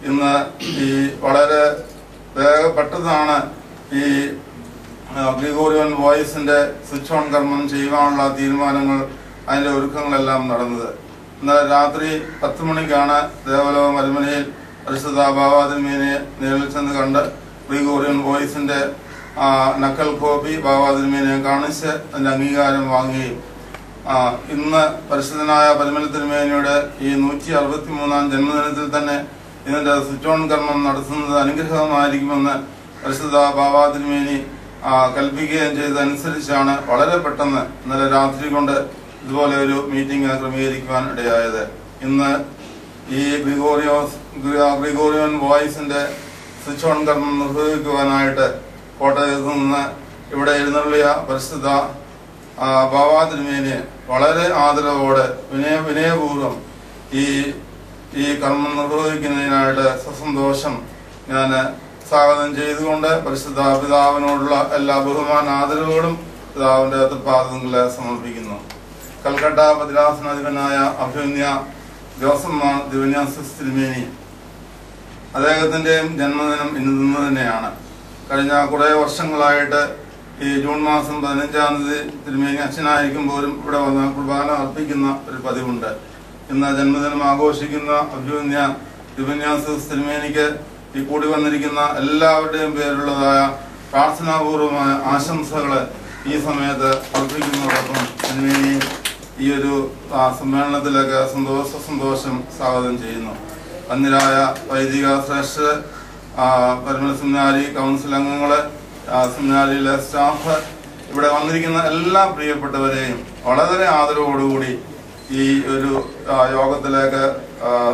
ഇന്ന് ഈ വളരെ പെട്ടെന്നാണ് ഈ ഗ്രിഗോറിയൻ വോയിസിന്റെ സ്വിച്ച് ഓൺ കർമ്മം ചെയ്യുവാനുള്ള തീരുമാനങ്ങൾ, അതിന്റെ ഒരുക്കങ്ങളെല്ലാം നടന്നത്. ഇന്നലെ രാത്രി 10 മണിക്കാണ് ദേവലോകം അരമനയിൽ പരിശുദ്ധ ബാവാ തിരുമേനിയെ നേരിൽ ചെന്ന് കണ്ട് ഗ്രിഗോറിയൻ വോയിസിന്റെ നക്കൽ കോപ്പി ബാവാ തിരുമേനിയെ കാണിച്ച് അതിന്റെ അംഗീകാരം വാങ്ങുകയും ഇന്ന് പരിശുദ്ധനായ പരിമല തിരുമേനിയുടെ ഈ 163ാം ജന്മദിനത്തിൽ തന്നെ ഇതിന്റെ സ്വിച്ച് ഓൺ കർമ്മം നടത്തുന്നത് അനുഗ്രഹമായിരിക്കുമെന്ന് പരിശുദ്ധ ബാവാ തിരുമേനി കൽപ്പിക്കുകയും ചെയ്തതനുസരിച്ചാണ് വളരെ പെട്ടെന്ന് ഇന്നലെ രാത്രി കൊണ്ട് ഇതുപോലെ ഒരു മീറ്റിംഗ് ക്രമീകരിക്കുവാൻ ഇടയായത്. ഇന്ന് ഈ ഗ്രിഗോറിയൻ വോയിസിന്റെ സ്വിച്ച് ഓൺ കർമ്മം നിർവഹിക്കുവാനായിട്ട് കോട്ടയത്ത് നിന്ന് ഇവിടെ എഴുന്നള്ളിയ പരിശുദ്ധ ബാവാ തിരുമേനിയെ വളരെ ആദരവോടെ വിനയപൂർവ്വം ഈ കർമ്മം നിർവഹിക്കുന്നതിനായിട്ട് സസന്തോഷം ഞാൻ സ്വാഗതം ചെയ്തുകൊണ്ട് പരിശുദ്ധ പിതാവിനോടുള്ള എല്ലാ ബഹുമാന ആദരവുകളും പിതാവിന്റെ തൃപ്പാദങ്ങളെ സമർപ്പിക്കുന്നു. കൽക്കട്ട ഭദ്രാസനാധിപനായ അഭിമന്യ ജോസഫ് മാർ ദിവന്യാസിസ് തിരുമേനി, അദ്ദേഹത്തിന്റെയും ജന്മദിനം ഇന്ന് തന്നെയാണ്. കഴിഞ്ഞ കുറെ വർഷങ്ങളായിട്ട് ഈ ജൂൺ മാസം 15-ാം തീയതി തിരുമേനി അച്ഛനായിരിക്കുമ്പോഴും ഇവിടെ വന്ന് കുർബാന അർപ്പിക്കുന്ന ഒരു പതിവുണ്ട്. ഇന്ന് ജന്മദിനം ആഘോഷിക്കുന്ന അഭിമന്യ ദിവന്യാസിസ് തിരുമേനിക്ക് ഈ കൂടി വന്നിരിക്കുന്ന എല്ലാവരുടെയും പേരിലുള്ളതായ പ്രാർത്ഥനാപൂർവമായ ആശംസകള് ഈ സമയത്ത് അർപ്പിക്കുന്നതോടൊപ്പം തിരുമേനി ഈ ഒരു സമ്മേളനത്തിലേക്ക് സന്തോഷം സ്വാഗതം ചെയ്യുന്നു. അന്യരായ വൈദിക ശ്രേഷ്ഠര്, പരിമല സെമിനാരി കൗൺസിൽ അംഗങ്ങള്, സെമിനാരിയിലെ സ്റ്റാഫ്, ഇവിടെ വന്നിരിക്കുന്ന എല്ലാ പ്രിയപ്പെട്ടവരെയും വളരെ ആദരവോടുകൂടി ഈ ഒരു യോഗത്തിലേക്ക്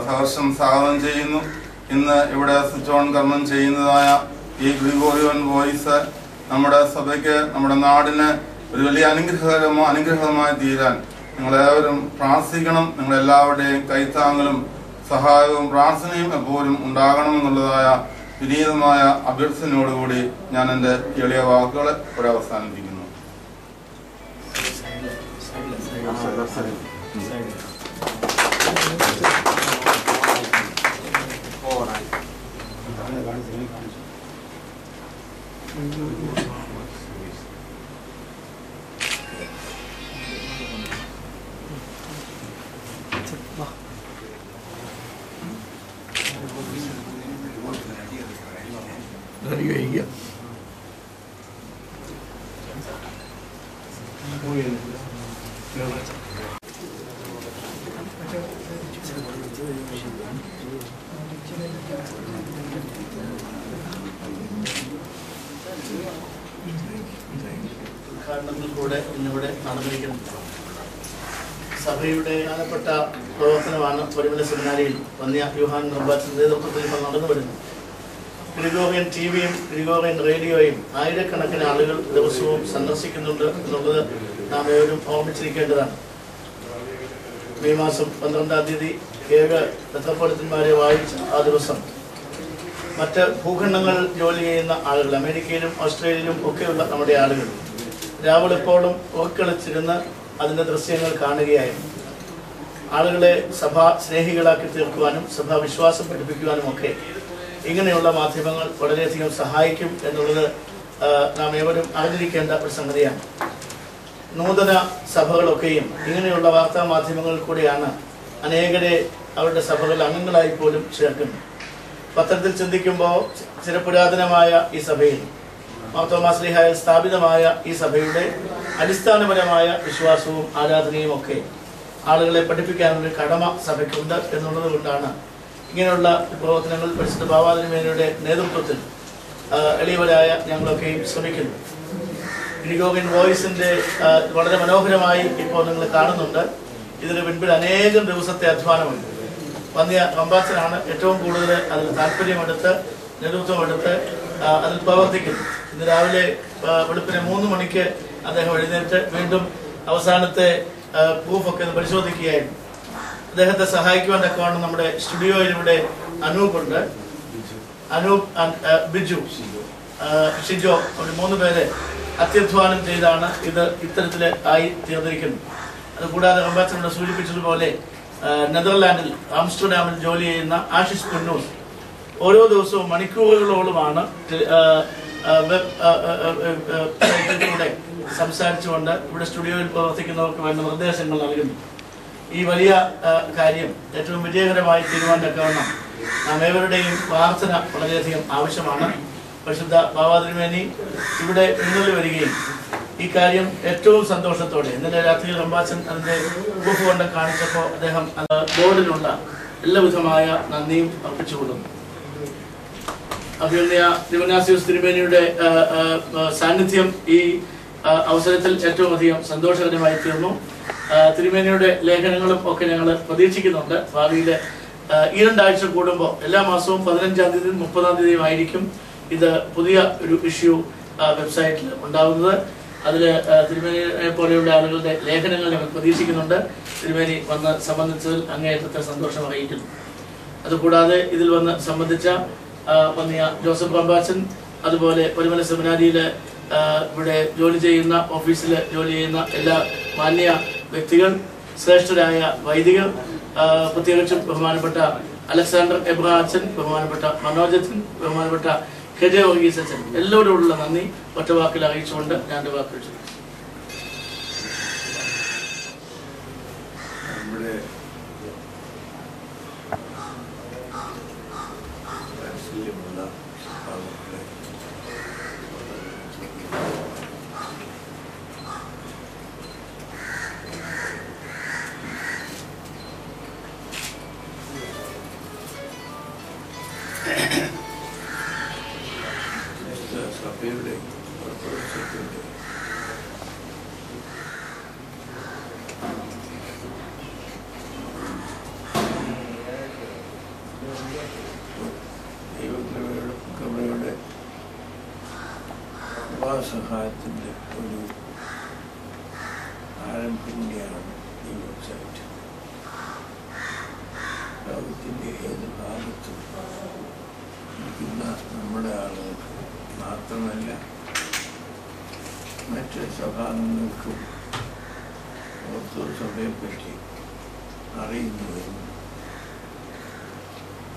സഹർഷം സ്വാഗതം ചെയ്യുന്നു. ഇന്ന് ഇവിടെ സ്വിച്ച് ഓൺ കർമ്മം ചെയ്യുന്നതായ ഈ ഗ്രിഗോറിയൻ വോയിസ് നമ്മുടെ സഭയ്ക്ക്, നമ്മുടെ നാടിന് ഒരു വലിയ അനുഗ്രഹമായി തീരാൻ നിങ്ങളേവരും പ്രാർത്ഥിക്കണം. നിങ്ങളെല്ലാവരുടെയും കൈത്താങ്ങലും സഹായവും പ്രാർത്ഥനയും എപ്പോഴും ഉണ്ടാകണമെന്നുള്ളതായ വിനീതമായ അഭ്യർത്ഥനയോടുകൂടി ഞാൻ എൻ്റെ എളിയ വാക്കുകളെ ഇവിടെ അവസാനിപ്പിക്കുന്നു. കൂടെ ഇന്നിവിടെ നടന്നിരിക്കുന്നു. സഭയുടെ പ്രധാനപ്പെട്ട പ്രവർത്തനമാണ് പരിമല സെമിനാരിയിൽ വന്യ യോഹാൻ റമ്പാച്ചന്റെ നേതൃത്വത്തിൽ ഇപ്പോൾ നടന്നു വരുന്നത്. ഗ്രിഗോറിയൻ ടിവിയും ഗ്രിഗോറിയൻ റേഡിയോയും ആയിരക്കണക്കിന് ആളുകൾ ദിവസവും സന്ദർശിക്കുന്നുണ്ട് എന്നുള്ളത് നാം ഏവരും ഓർമ്മിച്ചിരിക്കേണ്ടതാണ്. മെയ് മാസം 12-ാം തീയതി 7 മെത്രാപ്പോലീത്തന്മാരെ വായിച്ച ആ ദിവസം മറ്റ് ഭൂഖണ്ഡങ്ങളിൽ ജോലി ചെയ്യുന്ന ആളുകൾ, അമേരിക്കയിലും ഓസ്ട്രേലിയയിലും ഒക്കെയുള്ള നമ്മുടെ ആളുകൾ രാവിലെപ്പോഴും ഉറക്കളിച്ചിരുന്ന് അതിൻ്റെ ദൃശ്യങ്ങൾ കാണുകയായിരുന്നു. ആളുകളെ സഭാ സ്നേഹികളാക്കി തീർക്കുവാനും സഭാ വിശ്വാസം പഠിപ്പിക്കുവാനും ഒക്കെ ഇങ്ങനെയുള്ള മാധ്യമങ്ങൾ വളരെയധികം സഹായിക്കും എന്നുള്ളത് നാം ഏവരും അറിഞ്ഞിരിക്കേണ്ട ഒരു സംഗതിയാണ്. നൂതന സഭകളൊക്കെയും ഇങ്ങനെയുള്ള വാർത്താ മാധ്യമങ്ങളിൽ കൂടെയാണ് അനേകരെ അവരുടെ സഭകളിൽ അംഗങ്ങളായി പോലും ചേർക്കുന്നത്. പത്രത്തിൽ ചിന്തിക്കുമ്പോൾ ചിരപുരാതനമായ ഈ സഭയിൽ മാർത്തോമാ ശ്ലീഹായിൽ സ്ഥാപിതമായ ഈ സഭയുടെ അടിസ്ഥാനപരമായ വിശ്വാസവും ആരാധനയും ഒക്കെ ആളുകളെ പഠിപ്പിക്കാനുള്ള കടമ സഭയ്ക്കുണ്ട് എന്നുള്ളത് കൊണ്ടാണ് ഇങ്ങനെയുള്ള പ്രവർത്തനങ്ങൾ പരിശുദ്ധ ബാവാ തിരുമേനിയുടെ നേതൃത്വത്തിൽ എളിയവരായ ഞങ്ങളൊക്കെയും ശ്രമിക്കുന്നു. ഗ്രിഗോറിയൻ വോയിസിന്റെ വളരെ മനോഹരമായി ഇപ്പോൾ നിങ്ങൾ കാണുന്നുണ്ട്. ഇതിന് പിൻപിൽ അനേകം ദിവസത്തെ അധ്വാനമുണ്ട്. വന്യ റമ്പാച്ചനാണ് ഏറ്റവും കൂടുതൽ അതിൽ താല്പര്യമെടുത്ത് നേതൃത്വമെടുത്ത് അതിൽ പ്രവർത്തിക്കുന്നു. ഇന്ന് രാവിലെ വെളുപ്പിന് 3 മണിക്ക് അദ്ദേഹം എഴുന്നേറ്റ് വീണ്ടും അവസാനത്തെ പ്രൂഫൊക്കെ പരിശോധിക്കുകയായിരുന്നു. അദ്ദേഹത്തെ സഹായിക്കുവാൻ തക്കവണ്ണം നമ്മുടെ സ്റ്റുഡിയോയിൽ ഇവിടെ അനൂപുണ്ട്. അനൂപ്, ബിജു, ഷിജോ, ഒരു 3 പേരെ അത്യധ്വാനം ചെയ്താണ് ഇത് ഇത്തരത്തിൽ ആയി തീർന്നിരിക്കുന്നത്. അതുകൂടാതെ റമ്പാച്ചനോട് സൂചിപ്പിച്ചതുപോലെ നെതർലാൻഡിൽ ആംസ്റ്റർഡാമിൽ ജോലി ചെയ്യുന്ന ആഷിഷ് കുന്നൂസ് ഓരോ ദിവസവും മണിക്കൂറുകളോളമാണ് വെബ്സൈറ്റിലൂടെ സംസാരിച്ചുകൊണ്ട് ഇവിടെ സ്റ്റുഡിയോയിൽ പ്രവർത്തിക്കുന്നവർക്ക് വേണ്ട നിർദ്ദേശങ്ങൾ നൽകുന്നു. ഈ വലിയ കാര്യം ഏറ്റവും വിജയകരമായി തീരുമാനിക്കണം. നാം ഏവരുടെയും പ്രാർത്ഥന വളരെയധികം ആവശ്യമാണ്. പരിശുദ്ധ ബാബാ തിരുമേനി ഇവിടെ എഴുന്നള്ളി വരികയും ഈ കാര്യം ഏറ്റവും സന്തോഷത്തോടെ ഇന്നലെ രാത്രിയിൽ റംബാച്ചൻ അതിൻ്റെ ഉപഭോഗം കാണിച്ചപ്പോൾ അദ്ദേഹം ബോർഡിനുള്ള എല്ലാവിധമായ നന്ദിയും അർപ്പിച്ചുകൊള്ളുന്നു. അഭിനന്ദ തിരുമനാസിയോസ് തിരുമേനിയുടെ സാന്നിധ്യം ഈ അവസരത്തിൽ ഏറ്റവും അധികം സന്തോഷകരമായി തീർന്നു. തിരുമേനിയുടെ ലേഖനങ്ങളും ഒക്കെ ഞങ്ങൾ പ്രതീക്ഷിക്കുന്നുണ്ട്. ഭാവിയിൽ ഈ 2 ആഴ്ച കൂടുമ്പോൾ എല്ലാ മാസവും 15-ാം തീയതിയും 30-ാം തീയതിയും ആയിരിക്കും ഇത് പുതിയ ഒരു ഇഷ്യൂ വെബ്സൈറ്റിൽ ഉണ്ടാകുന്നത്. അതിൽ തിരുമേനിയെ പോലെയുള്ള ആളുകളുടെ ലേഖനങ്ങൾ ഞങ്ങൾ പ്രതീക്ഷിക്കുന്നുണ്ട്. തിരുമേനി വന്ന് സംബന്ധിച്ചതിൽ അങ്ങേയറ്റത്തെ സന്തോഷം അറിയിക്കുന്നു. അതുകൂടാതെ ഇതിൽ വന്ന് സംബന്ധിച്ച വന്നിയ ജോസഫ് റംബാച്ചൻ, അതുപോലെ പരിമല സെമിനാരിയിൽ ഇവിടെ ജോലി ചെയ്യുന്ന, ഓഫീസിൽ ജോലി ചെയ്യുന്ന എല്ലാ മാന്യ വ്യക്തികൾ, ശ്രേഷ്ഠരായ വൈദികർ, പ്രത്യേകിച്ചും ബഹുമാനപ്പെട്ട അലക്സാണ്ടർ എബ്രഹാം അച്ഛൻ, ബഹുമാനപ്പെട്ട മനോജൻ, ബഹുമാനപ്പെട്ട KJ വർഗീസ് അച്ഛൻ, എല്ലാവരോടുള്ള നന്ദി ഒറ്റ വാക്കിൽ അറിയിച്ചുകൊണ്ട് ഞാൻ എൻ്റെ വാക്കുകൾ ചെയ്തു. സഹായത്തിൻ്റെ ഒരു ആരംഭിക്കുകയാണ് ഈ വെബ്സൈറ്റ്. ലോകത്തിൻ്റെ ഏത് ഭാഗത്തും ഇരിക്കുന്ന നമ്മുടെ ആളുകൾക്ക് മാത്രമല്ല മറ്റ് സഭാംഗങ്ങൾക്കും ഓർത്തഡോക്സ് സഭയെപ്പറ്റി അറിയുന്നതിനും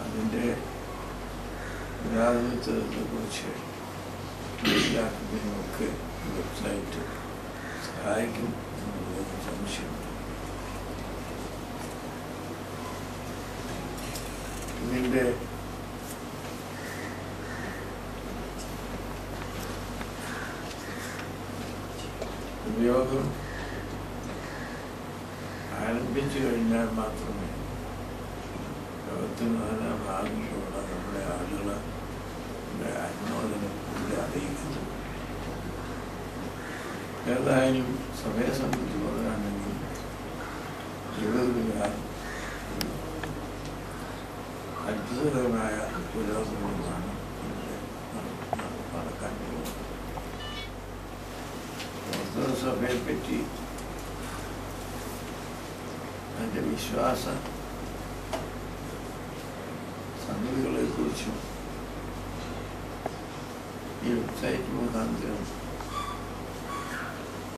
അതിൻ്റെ പുരാതനത്വത്തെക്കുറിച്ച് മനസ്സിലാക്കുന്നതിനുമൊക്കെ വെബ്സൈറ്റ് സഹായിക്കും എന്നുള്ളതിന് സംശയമുണ്ട്. ഇതിൻ്റെ ഉപയോഗം ആരംഭിച്ചു കഴിഞ്ഞാൽ മാത്രമേ ലോകത്തിന് നാനാ ഭാഗങ്ങളിലുള്ള നമ്മുടെ ആളുകളെ അനുമോദനം ഇവിടെ അറിയിക്കുന്നു. ഏതായാലും സഭയെ സംബന്ധിച്ച് പറയുകയാണെങ്കിൽ ജീവിതത്തിൽ അത്ഭുതകരമായ പുരോഗമനമാണ് ഇവിടെ നടക്കാൻ പോകുന്നത്. ഓർത്തഡോക്സ് സഭയെപ്പറ്റി അതിൻ്റെ വിശ്വാസ സംഗതികളെക്കുറിച്ചും ഈ വെബ്സൈറ്റ് മുഖാന്തരം